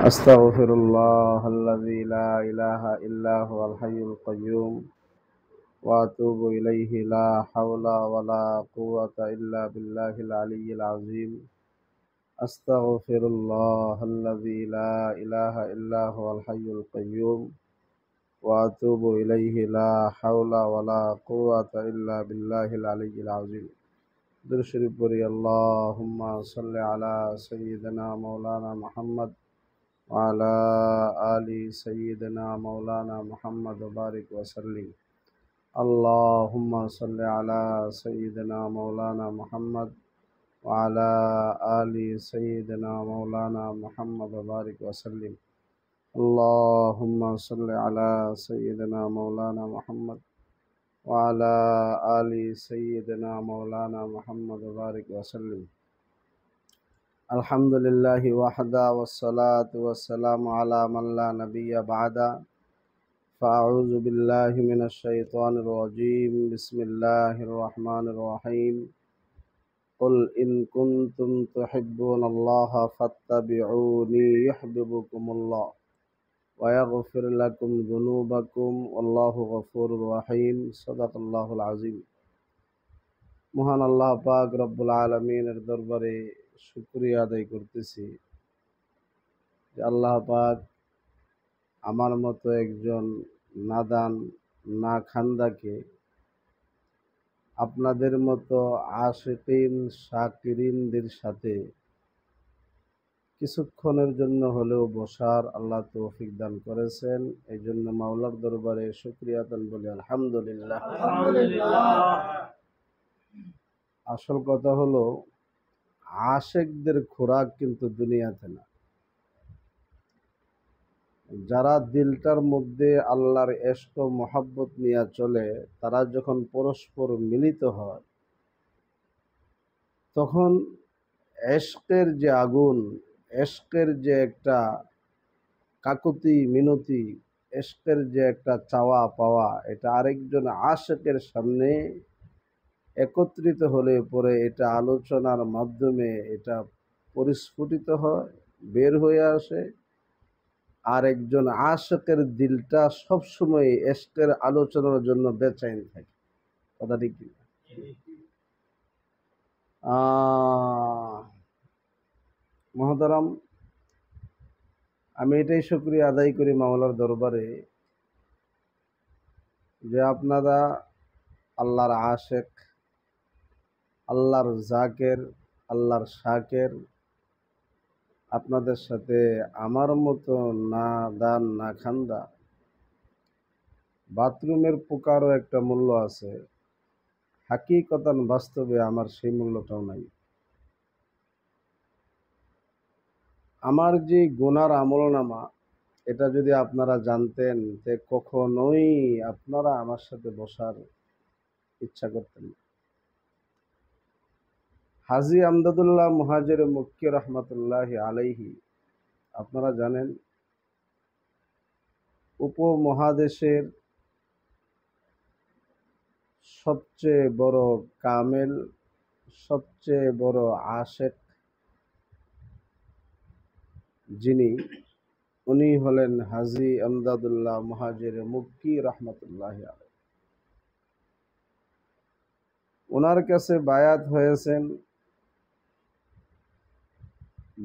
أستغفر الله الذي لا إله إلا هو الحي القيوم وأتوب إليه لا حول ولا قوة إلا بالله العلي العظيم أستغفر الله الذي لا إله إلا هو الحي القيوم وأتوب إليه لا حول ولا قوة إلا بالله العلي العظيم درشري بري اللهم صل على سيدنا مولانا محمد وعلى آل سيدنا مولانا محمد وبارك وسلم اللهم صل على سيدنا مولانا محمد وعلى آل سيدنا مولانا محمد وبارك وسلم اللهم صل على سيدنا مولانا محمد وعلى آل سيدنا مولانا محمد وبارك وسلم الحمد لله وحده والصلاة والسلام على من لا نبي بعده فأعوذ بالله من الشيطان الرجيم بسم الله الرحمن الرحيم قل إن كنتم تحبون الله فاتبعوني يحببكم الله ويغفر لكم ذنوبكم والله غفور رحيم صدق الله العظيم মহান আল্লাহ পাক রব্বুল আলামিনের দরবারে শুকরিয়া আদায় করতেছি যে আল্লাহ পাক আমার মতো একজন নাদান না খান্দাকে আপনাদের মতো আশিকিন শাকিরিনদের সাথে কিছুক্ষণের জন্য হলেও বসার আল্লাহ তৌফিক দান করেছেন। এই জন্য মাওলার দরবারে শুকরিয়া আদান বলি আলহামদুলিল্লাহ। আসল কথা হলো আশিকদের খোরাক কিন্তু দুনিয়াতে না। যারা দিলটার মধ্যে আল্লাহর ইশক ও মহব্বত নিয়ে চলে, তারা যখন পরস্পর মিলিত হয় তখন ইশকের যে আগুন, ইশকের যে একটা কাকুতি মিনতি, ইশকের যে একটা চাওয়া পাওয়া, এটা আরেকজন আশিকের সামনে একত্রিত হলে পরে এটা আলোচনার মাধ্যমে এটা পরিস্ফুটিত হয়, বের হয়ে আসে। আর একজন আশিকের দিলটা সবসময় ইশকের আলোচনার জন্য বেচাইন থাকে। কথা ঠিক কি? মহতারাম, আমি এটাই শুকরিয়া আদায় করি মাওলার দরবারে যে আপনারা আল্লাহর আশিক, আল্লাহর জাকের, আল্লাহর শাকের, আপনাদের সাথে আমার মতো না দান না খান্দা। বাথরুমের পোকারও একটা মূল্য আছে, হাকিকতান বাস্তবে আমার সেই মূল্যটাও নাই। আমার যে গুনার আমলনামা, এটা যদি আপনারা জানতেন যে কখনোই আপনারা আমার সাথে বসার ইচ্ছা করতেন না। হাজী আমদাদুল্লাহ মুহাজির মক্কি রহমতুল্লাহ আলাইহি, আপনারা জানেন উপমহাদেশের সবচেয়ে বড় কামেল, সবচেয়ে বড় আশেক যিনি, উনি হলেন হাজী আমদাদুল্লাহ মুহাজির মক্কি রহমতুল্লাহ আলাইহি। ওনার কাছে বায়াত হয়েছেন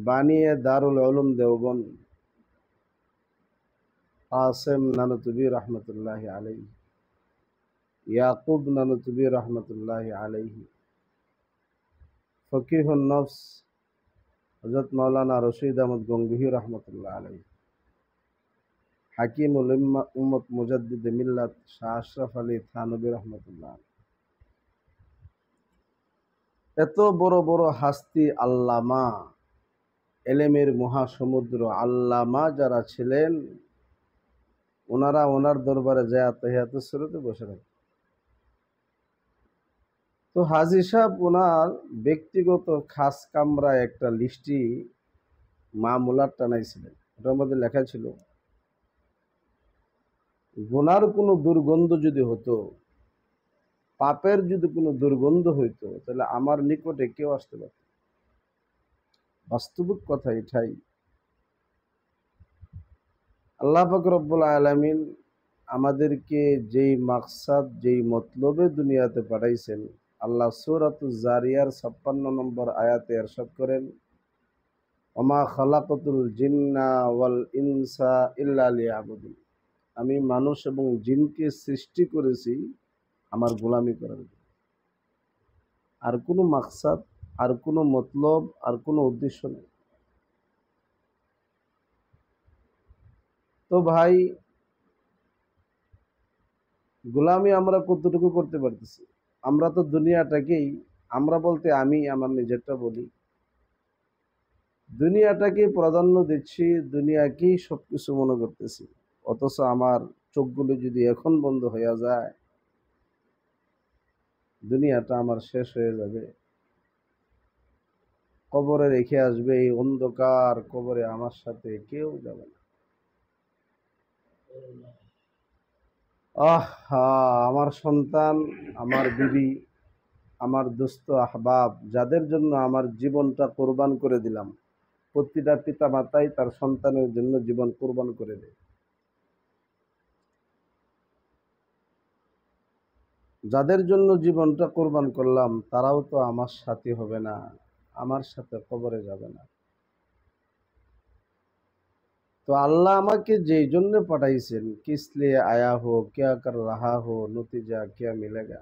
বানিয়ে দারুল উলুম দেওবন্দ কাসেম নানুতুবি রহমতুল্লাহ আলাইহি, ইয়াকুব নানুতুবি রহমতুল্লাহ আলাইহি, ফকিহুন নফস হযরত মাওলানা রশিদ আহমদ গঙ্গুহি রহমতুল্লাহ আলাইহি, হাকিমুল উম্মত মুজাদ্দিদ মিল্লাত শাহ আশরাফ আলী থানবী রহমতুল্লাহ আলাইহি। এত বড় বড় হাস্তি, আল্লামা, এলেমের মহাসমুদ্র আল্লামা যারা ছিলেন, ওনারা ওনার দরবারে যায় তাহিয়াতুস সুরতে বসে থাকেন। তো হাজী সাহেব ওনার ব্যক্তিগত খাস কামরায় একটা লিস্টি মামুলার টানাইছিলেন। ওটার মধ্যে লেখা ছিল, গুনার কোনো দুর্গন্ধ যদি হতো, পাপের যদি কোনো দুর্গন্ধ হইতো, তাহলে আমার নিকটে কেউ আসতে পারত। বাস্তবিক কথা এটাই। আল্লাহ পাক রব্বুল আলামিন আমাদেরকে যেই মাকসাদ যেই মতলবে দুনিয়াতে পাঠাইছেন, আল্লাহ সূরাতুজ জারিয়ার ৫৬ নম্বর আয়াতে ইরশাদ করেন, ওমা খালাকতুল জিন্না ওয়াল ইনসা ইল্লা লিয়াবুদুন, আমি মানুষ এবং জিনকে সৃষ্টি করেছি আমার গোলামি করার জন্য। আর কোনো মাকসাদ, আর কোনো মতলব, আর কোনো উদ্দেশ্য নেই। তো ভাই, গোলামি আমরা কতটুকু করতে পারতেছি? আমরা তো দুনিয়াটাকেই, আমরা বলতে আমি আমার নিজেরটা বলি, দুনিয়াটাকে প্রাধান্য দিচ্ছি, দুনিয়াকেই সবকিছু মনে করতেছি। অথচ আমার চোখগুলো যদি এখন বন্ধ হয়ে যায়, দুনিয়াটা আমার শেষ হয়ে যাবে। কবরে রেখে আসবে, এই অন্ধকার কবরে আমার সাথে কেউ যাবে না। আমার সন্তান, আমার বিবি, আমার দোস্ত আহবাব, যাদের জন্য আমার জীবনটা কোরবান করে দিলাম। প্রতিটা পিতা মাতাই তার সন্তানের জন্য জীবন কোরবান করে দেয়। যাদের জন্য জীবনটা কোরবান করলাম, তারাও তো আমার সাথী হবে না, আমার সাথে কবরে যাবে না। তো আল্লাহ আমাকে যেই জন্য পাঠাইছেন, কিস লিয়ে আয়া হো, ক্যা কর রাহা হো, নতিজা ক্যা মিলেগা,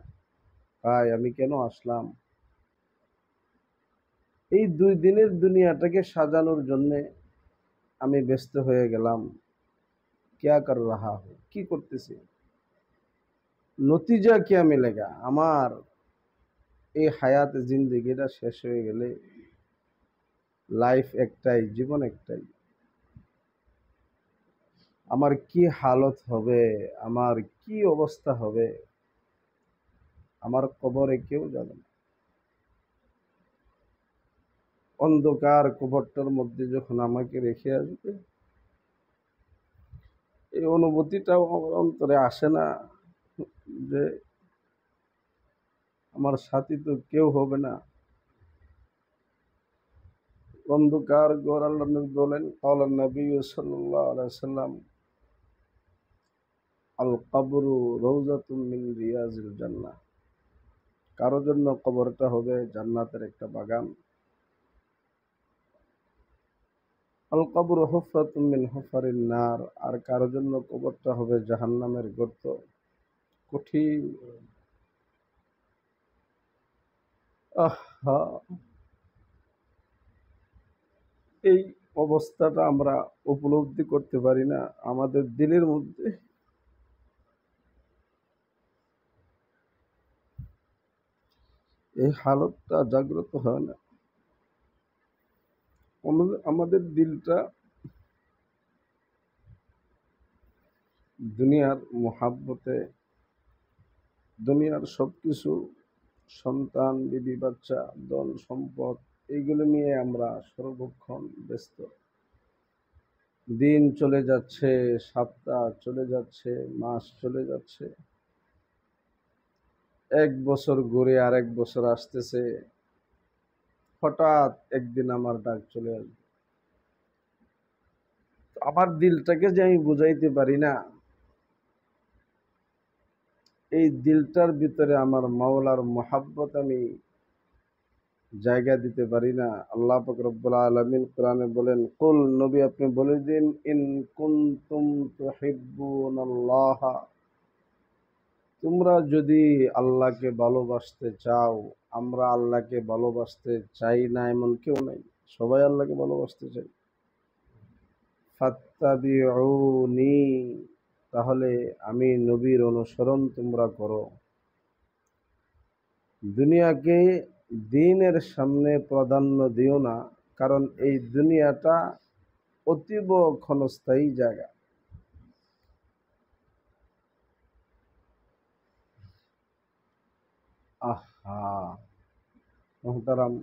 ভাই আমি কেন আসলাম? এই 2 দিনের দুনিয়াটাকে সাজানোর জন্যে আমি ব্যস্ত হয়ে গেলাম। ক্যা কর রাহা হো, কি করতেছি, নতিজা ক্যা মিলেগা, আমার এই হায়াত জিন্দেগিটা শেষ হয়ে গেলে, লাইফ একটাই, জীবন একটাই, আমার কি হালত হবে, আমার কি অবস্থা হবে? আমার কবরে কেউ যাবে না। অন্ধকার কবরটার মধ্যে যখন আমাকে রেখে আসবে, এই অনুভূতিটাও আমার অন্তরে আসে না যে আমার সাথী তো কেউ হবে না। অন্ধকার ঘর, আল্লাহ নবী বলেন, ক্বালা নবী সাল্লাল্লাহু আলাইহি সাল্লাম, আল কবরু রওজাতুম মিন রিয়াজিল জান্নাহ, কারো জন্য কবরটা হবে জান্নাতের একটা বাগান। আল কবরু হুফরাতুম মিন হুফারিন নার, আর কারো জন্য কবরটা হবে জাহান্নামের গর্ত, কঠিন। আহা, এই অবস্থাটা আমরা উপলব্ধি করতে পারি না। আমাদের দিলের মধ্যে এই হালতটা জাগ্রত হয় না। আমাদের দিলটা দুনিয়ার মোহাব্বতে, দুনিয়ার সবকিছু, সন্তান, বিবি বাচ্চা, ধন সম্পদ, এইগুলো নিয়ে আমরা সর্বক্ষণ ব্যস্ত। দিন চলে যাচ্ছে, সপ্তাহ চলে যাচ্ছে, মাস চলে যাচ্ছে, 1 বছর ঘুরে আরেক বছর আসতেছে। হঠাৎ একদিন আমার ডাক চলে আসবে। আমার দিলটাকে যে আমি বুঝাইতে পারি না, এই দিলটার ভিতরে আমার মাওলার মোহাব্বত আমি জায়গা দিতে পারি না। আল্লাহ পাক রব্বুল আলামিন কোরআনে বলেন, কুল, নবী আপনি বলে দিন, ইন কুনতুম তুহিব্বুনাল্লাহ, তোমরা যদি আল্লাহকে ভালোবাসতে চাও। আমরা আল্লাহকে ভালোবাসতে চাই না এমন কেউ নাই, সবাই আল্লাহকে ভালোবাসতে চাই। ফাত্তাবিউনি, তাহলে আমি নবীর অনুসরণ তোমরা করো। দুনিয়াকে দ্বীনের সামনে প্রাধান্য দিও না, কারণ এই দুনিয়াটা অতীব ক্ষণস্থায়ী জায়গা। আহা মোহতারাম,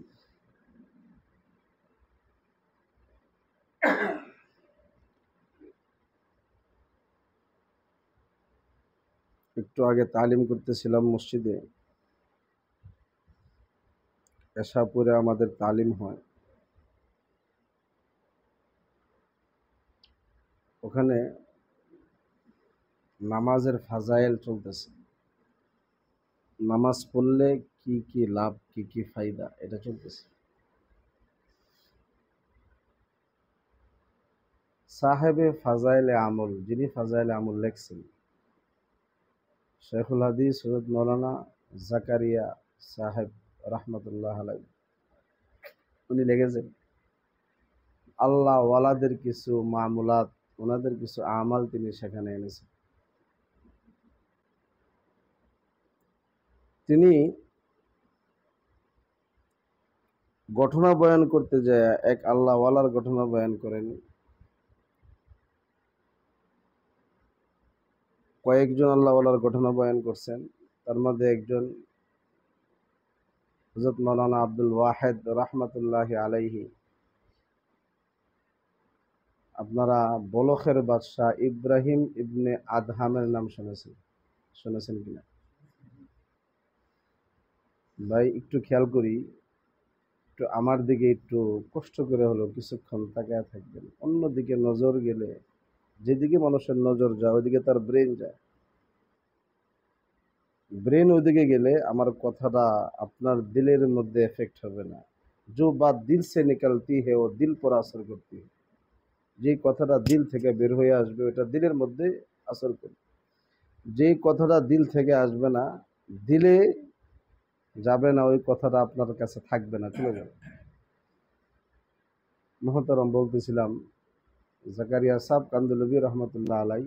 একটু আগে তালিম করতেছিলাম মসজিদে, এশাপুরে আমাদের তালিম হয়। ওখানে নামাজের ফাজাইল চলতেছে, নামাজ পড়লে কি কি লাভ, কি কি ফায়দা, এটা চলতেছে। সাহেবে ফাজাইলে আমল, যিনি ফাজাইলে আমল লেখছেন, শেখুল হাদিস সৈয়দ মৌলানা জাকারিয়া সাহেব রহমতুল্লাহ আলাই, উনি লিখেছেন আল্লাহ ওয়ালাদের কিছু মামুলাত, ওনাদের কিছু আমাল তিনি সেখানে এনেছেন। তিনি ঘটনা বয়ান করতে যায় এক আল্লাহ ওয়ালার ঘটনা বয়ান করেন। কয়েকজন আল্লাহ ওয়ালার ঘটনা বয়ান করছেন, তার মধ্যে একজন হযরত মাওলানা আব্দুল ওয়াহেদ রহমতুল্লাহ আলাইহি। আপনারা বলখের বাদশাহ ইব্রাহিম ইবনে আদহামের নাম শুনেছেন কিনা ভাই? একটু খেয়াল করি, একটু আমার দিকে একটু কষ্ট করে হলো কিছুক্ষণ তাকায় থাকবেন। অন্যদিকে নজর গেলে, যেদিকে মানুষের নজর যায় ওইদিকে তার ব্রেন যায়। ব্রেন ওইদিকে গেলে আমার কথাটা আপনার দিলের মধ্যে এফেক্ট হবে না। जो बात दिल से निकलती है वो दिल पर असर करती है। যে কথাটা দিল থেকে বের হয়ে আসবে ওটা দিলের মধ্যে আসর করবে। যে কথাটা দিল থেকে আসবে না, দিলে যাবে না, ওই কথাটা আপনার কাছে থাকবে না, চলে যাবে। মোহতারাম, বলতেছিলাম জাকারিয়া সাহেব কান্দুলবী রহমতুল্লাহ আলাই,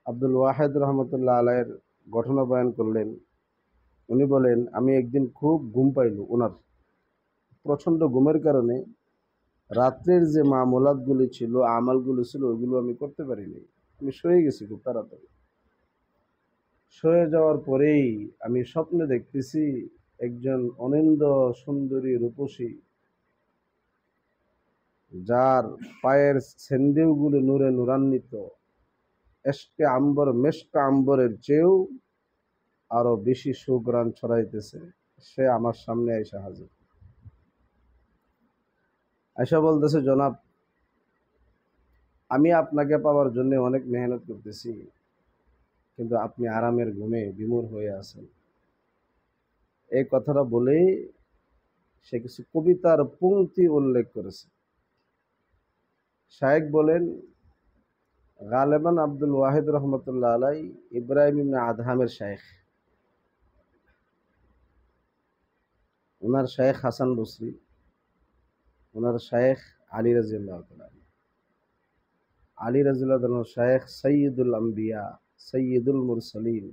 আব্দুল ওয়াহেদ রহমতুল্লাহ আলাইয়ের ঘটনা বয়ান করলেন। উনি বলেন আমি একদিন খুব ঘুম পাইল। ওনার প্রচণ্ড ঘুমের কারণে রাত্রের যে মামুলাতগুলি ছিল, আমালগুলি ছিল, ওইগুলো আমি করতে পারিনি। আমি শুয়ে গেছি খুব তাড়াতাড়ি। শুয়ে যাওয়ার পরেই আমি স্বপ্নে দেখতেছি একজন অনিন্দ সুন্দরী রূপসী, যার পায়ের সেন্দেওগুলো নূরে নূরান্বিত, এশকে আম্বর মেশকা আম্বরের চেয়েও আরো বেশি সুঘ্রাণ ছড়াইতেছে। সে আমার সামনে এসে হাজির। আয়সা বলতেছে, জনাব, আমি আপনাকে পাওয়ার জন্য অনেক মেহনত করতেছি, কিন্তু আপনি আরামের ঘুমে বিমূঢ় হয়ে আছেন। এই কথাটা বলেই সে কিছু কবিতার পংক্তি উল্লেখ করেছে। শায়েখ বলেন, গালেবান আব্দুল ওয়াহিদ রহমতুল্লাহ আলাই ইব্রাহিম ইবনে আদহামের শায়েখ। ওনার শায়েখ হাসান বসরি, ওনার শায়েখ আলী রাদিয়াল্লাহু তাআলা, আলী রাদিয়াল্লাহু তাআলার শায়েখ সৈয়দুল আম্বিয়া সৈয়দুল মুরসালিন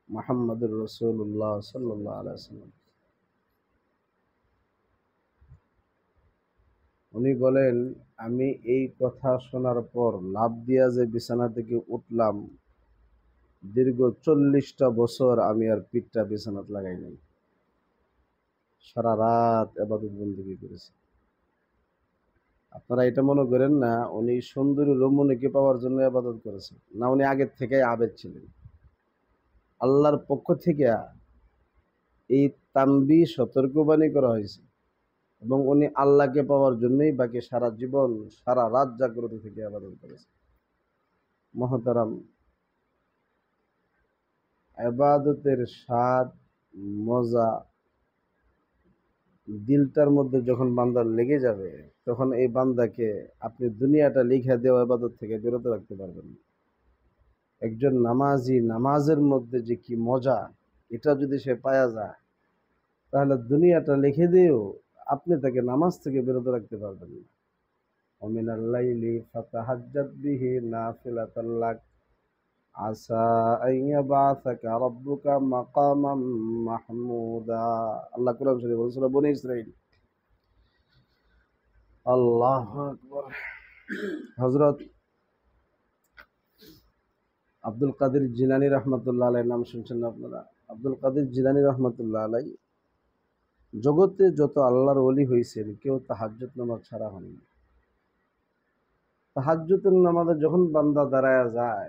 মুহাম্মদুর রাসূলুল্লাহ সাল্লাল্লাহু আলাইহি ওয়াসাল্লাম। উনি বলেন, আমি এই কথা শোনার পর লাফ দিয়া যে বিছানা থেকে উঠলাম, দীর্ঘ 40টা বছর আমি আর পিঠটা বিছানাত লাগাই নাই। সারা রাত ইবাদত বন্দেগী করেছি। আপনারা এটা মনে করেন না উনি সুন্দরী রমণীকে পাওয়ার জন্য ইবাদত করেছেন, না, উনি আগের থেকে আবেদ ছিলেন। আল্লাহর পক্ষ থেকে এই তানবী সতর্কবাণী করা হয়েছে, এবং উনি আল্লাহকে পাওয়ার জন্যই বাকি সারা জীবন সারা রাত জাগ্রত থেকে ইবাদত করেছেন। মহতারাম, ইবাদতের স্বাদ, মজা দিলটার মধ্যে যখন বান্দার লেগে যাবে, তখন এই বান্দাকে আপনি দুনিয়াটা লিখে দেওয়া ইবাদত থেকে বিরত রাখতে পারবেন না। একজন নামাজি নামাজের মধ্যে যে কি মজা, এটা যদি সে পায়া যায়, তাহলে দুনিয়াটা লিখে দিয়েও আপনি তাকে নামাজ থেকে বিরত রাখতে পারবেন না। ওমিনাল লাইলি ফাতাহাজ্জাত বিহি নাফিলাতাল লাক আসা আইয়াবাসাকা রাব্বুকা মাকামাম মাহমুদা। আল্লাহ কোরআন শরীফে বলেছিল, বনী ইসরাইল। আল্লাহু আকবার। হযরত আব্দুল কাদের জিলানী রহমতুল্লাহ আলাইহির নাম শুনছেন না আপনারা? আব্দুল কাদের জিলানী রহমতুল্লাহ আলাইহি জগতে যত আল্লাহর ওলি হয়েছেন, কেউ তাহাজ্জুদ নামাজ ছাড়া হয়নি। তাহাজ্জুদের নামাজে যখন বান্দা দাঁড়ায়া যায়,